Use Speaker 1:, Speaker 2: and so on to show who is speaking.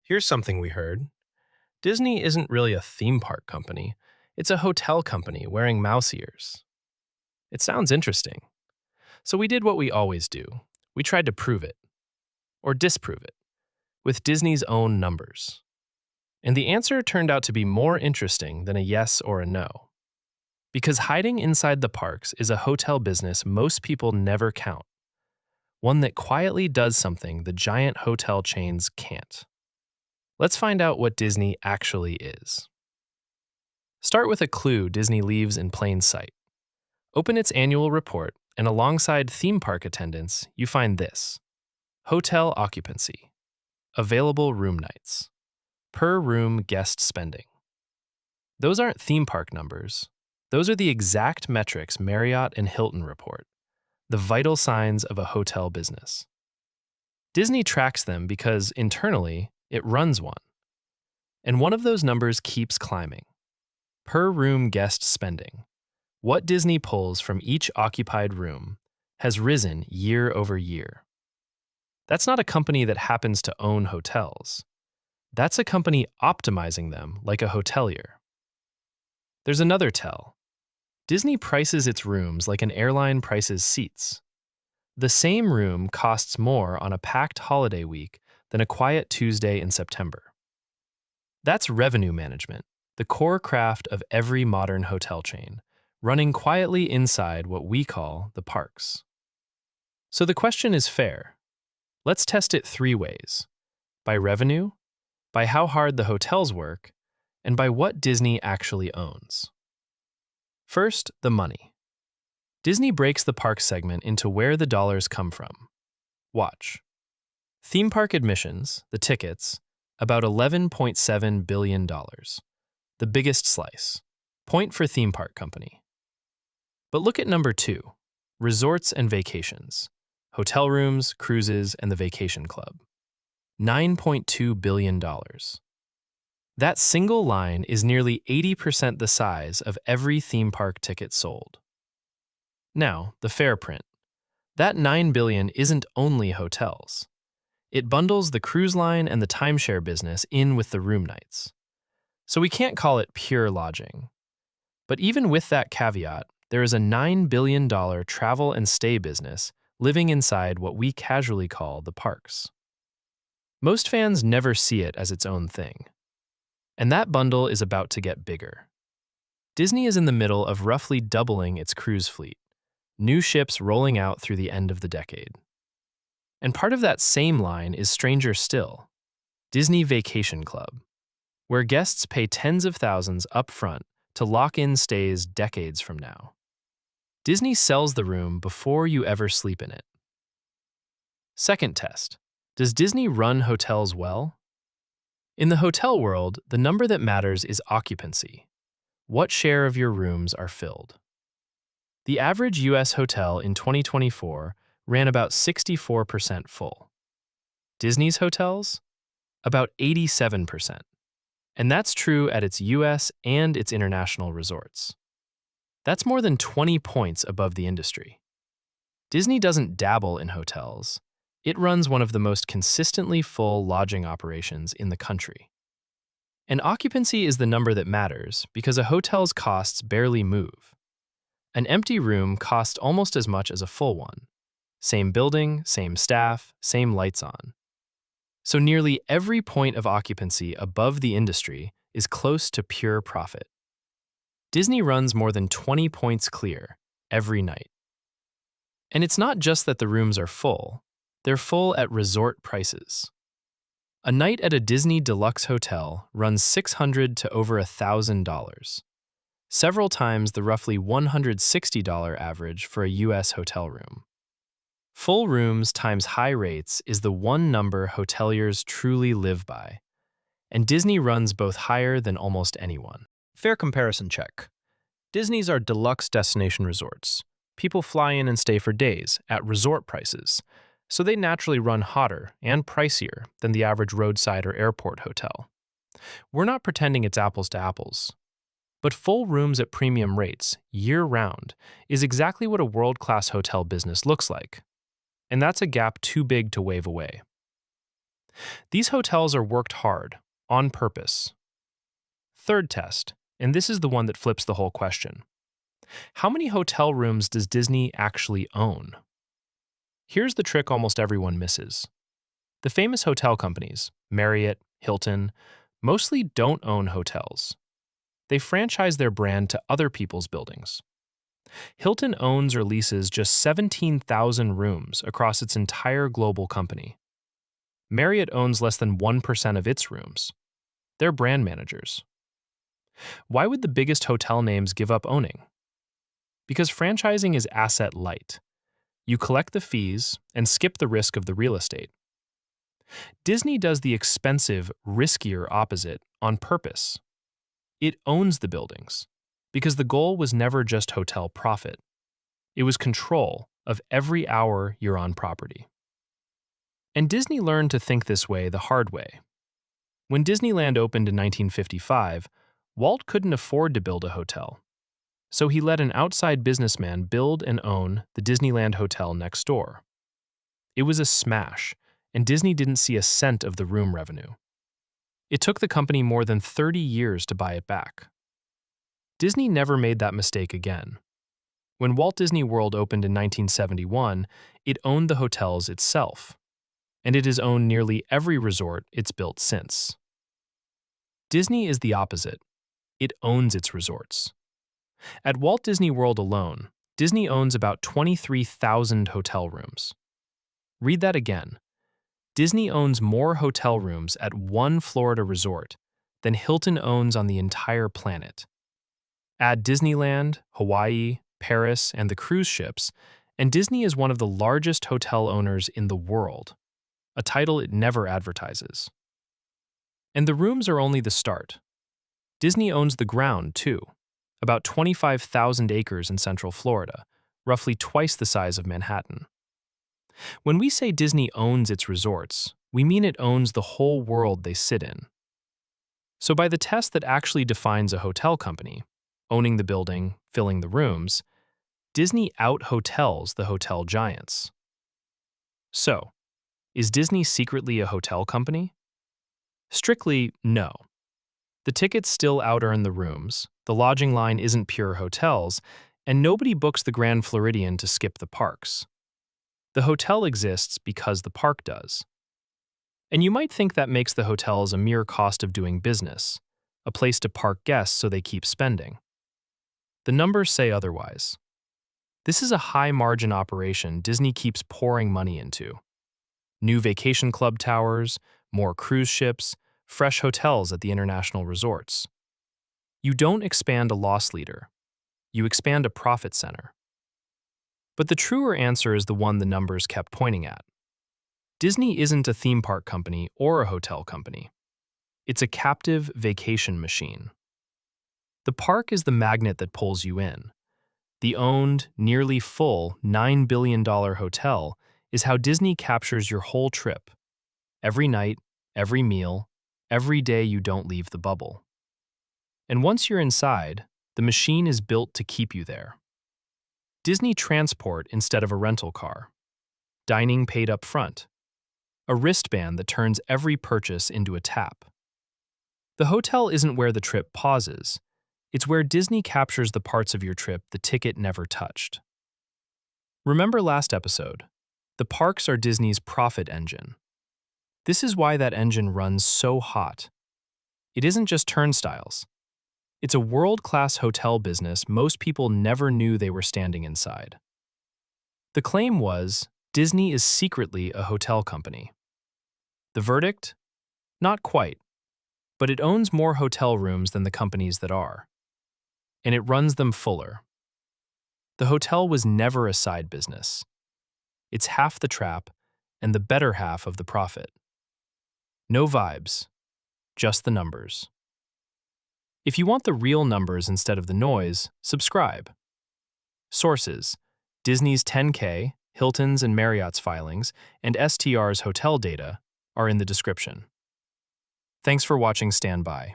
Speaker 1: Here's something we heard. Disney isn't really a theme park company. It's a hotel company wearing mouse ears. It sounds interesting. So we did what we always do. We tried to prove it, or disprove it, with Disney's own numbers. And the answer turned out to be more interesting than a yes or a no. Because hiding inside the parks is a hotel business most people never count. One that quietly does something the giant hotel chains can't. Let's find out what Disney actually is. Start with a clue Disney leaves in plain sight. Open its annual report, and alongside theme park attendance, you find this: hotel occupancy, available room nights, per room guest spending. Those aren't theme park numbers. Those are the exact metrics Marriott and Hilton report, the vital signs of a hotel business. Disney tracks them because, internally, it runs one. And one of those numbers keeps climbing. Per room guest spending, what Disney pulls from each occupied room, has risen year over year. That's not a company that happens to own hotels. That's a company optimizing them like a hotelier. There's another tell. Disney prices its rooms like an airline prices seats. The same room costs more on a packed holiday week than a quiet Tuesday in September. That's revenue management, the core craft of every modern hotel chain, running quietly inside what we call the parks. So the question is fair. Let's test it three ways: by revenue, by how hard the hotels work, and by what Disney actually owns. First, the money. Disney breaks the park segment into where the dollars come from. Watch. Theme park admissions, the tickets, about $11.7 billion. The biggest slice. Point for theme park company. But look at number 2, resorts and vacations. Hotel rooms, cruises, and the vacation club. $9.2 billion. That single line is nearly 80% the size of every theme park ticket sold. Now, the fair print. That $9 billion isn't only hotels. It bundles the cruise line and the timeshare business in with the room nights. So we can't call it pure lodging. But even with that caveat, there is a $9 billion travel and stay business living inside what we casually call the parks. Most fans never see it as its own thing. And that bundle is about to get bigger. Disney is in the middle of roughly doubling its cruise fleet, new ships rolling out through the end of the decade. And part of that same line is stranger still, Disney Vacation Club, where guests pay tens of thousands up front to lock in stays decades from now. Disney sells the room before you ever sleep in it. Second test. Does Disney run hotels well? In the hotel world, the number that matters is occupancy. What share of your rooms are filled? The average U.S. hotel in 2024 ran about 64% full. Disney's hotels? About 87%. And that's true at its U.S. and its international resorts. That's more than 20 points above the industry. Disney doesn't dabble in hotels. It runs one of the most consistently full lodging operations in the country. And occupancy is the number that matters because a hotel's costs barely move. An empty room costs almost as much as a full one. Same building, same staff, same lights on. So nearly every point of occupancy above the industry is close to pure profit. Disney runs more than 20 points clear every night. And it's not just that the rooms are full, they're full at resort prices. A night at a Disney Deluxe hotel runs $600 to over $1,000, several times the roughly $160 average for a U.S. hotel room. Full rooms times high rates is the one number hoteliers truly live by, and Disney runs both higher than almost anyone.
Speaker 2: Fair comparison check. Disney's are deluxe destination resorts. People fly in and stay for days at resort prices, so they naturally run hotter and pricier than the average roadside or airport hotel. We're not pretending it's apples to apples. But full rooms at premium rates, year-round, is exactly what a world-class hotel business looks like. And that's a gap too big to wave away. These hotels are worked hard, on purpose. Third test, and this is the one that flips the whole question. How many hotel rooms does Disney actually own? Here's the trick almost everyone misses. The famous hotel companies, Marriott, Hilton, mostly don't own hotels. They franchise their brand to other people's buildings. Hilton owns or leases just 17,000 rooms across its entire global company. Marriott owns less than 1% of its rooms. They're brand managers. Why would the biggest hotel names give up owning? Because franchising is asset light. You collect the fees and skip the risk of the real estate. Disney does the expensive, riskier opposite on purpose. It owns the buildings because the goal was never just hotel profit. It was control of every hour you're on property. And Disney learned to think this way the hard way. When Disneyland opened in 1955, Walt couldn't afford to build a hotel. So he let an outside businessman build and own the Disneyland Hotel next door. It was a smash, and Disney didn't see a cent of the room revenue. It took the company more than 30 years to buy it back. Disney never made that mistake again. When Walt Disney World opened in 1971, it owned the hotels itself, and it has owned nearly every resort it's built since. Disney is the opposite. It owns its resorts. At Walt Disney World alone, Disney owns about 23,000 hotel rooms. Read that again. Disney owns more hotel rooms at one Florida resort than Hilton owns on the entire planet. Add Disneyland, Hawaii, Paris, and the cruise ships, and Disney is one of the largest hotel owners in the world, a title it never advertises. And the rooms are only the start. Disney owns the ground, too, about 25,000 acres in Central Florida, roughly twice the size of Manhattan. When we say Disney owns its resorts, we mean it owns the whole world they sit in. So by the test that actually defines a hotel company, owning the building, filling the rooms, Disney out-hotels the hotel giants. So, is Disney secretly a hotel company? Strictly, no. The tickets still out-earn the rooms, the lodging line isn't pure hotels, and nobody books the Grand Floridian to skip the parks. The hotel exists because the park does. And you might think that makes the hotels a mere cost of doing business, a place to park guests so they keep spending. The numbers say otherwise. This is a high-margin operation Disney keeps pouring money into. New vacation club towers, more cruise ships, fresh hotels at the international resorts. You don't expand a loss leader. You expand a profit center. But the truer answer is the one the numbers kept pointing at. Disney isn't a theme park company or a hotel company. It's a captive vacation machine. The park is the magnet that pulls you in. The owned, nearly full $9 billion hotel is how Disney captures your whole trip. Every night, every meal, every day you don't leave the bubble. And once you're inside, the machine is built to keep you there. Disney Transport instead of a rental car. Dining paid up front. A wristband that turns every purchase into a tap. The hotel isn't where the trip pauses. It's where Disney captures the parts of your trip the ticket never touched. Remember last episode? The parks are Disney's profit engine. This is why that engine runs so hot. It isn't just turnstiles. It's a world-class hotel business most people never knew they were standing inside. The claim was, Disney is secretly a hotel company. The verdict? Not quite. But it owns more hotel rooms than the companies that are. And it runs them fuller. The hotel was never a side business. It's half the trap and the better half of the profit. No vibes, just the numbers. If you want the real numbers instead of the noise, subscribe. Sources: Disney's 10K, Hilton's and Marriott's filings, and STR's hotel data are in the description. Thanks for watching. Stand by.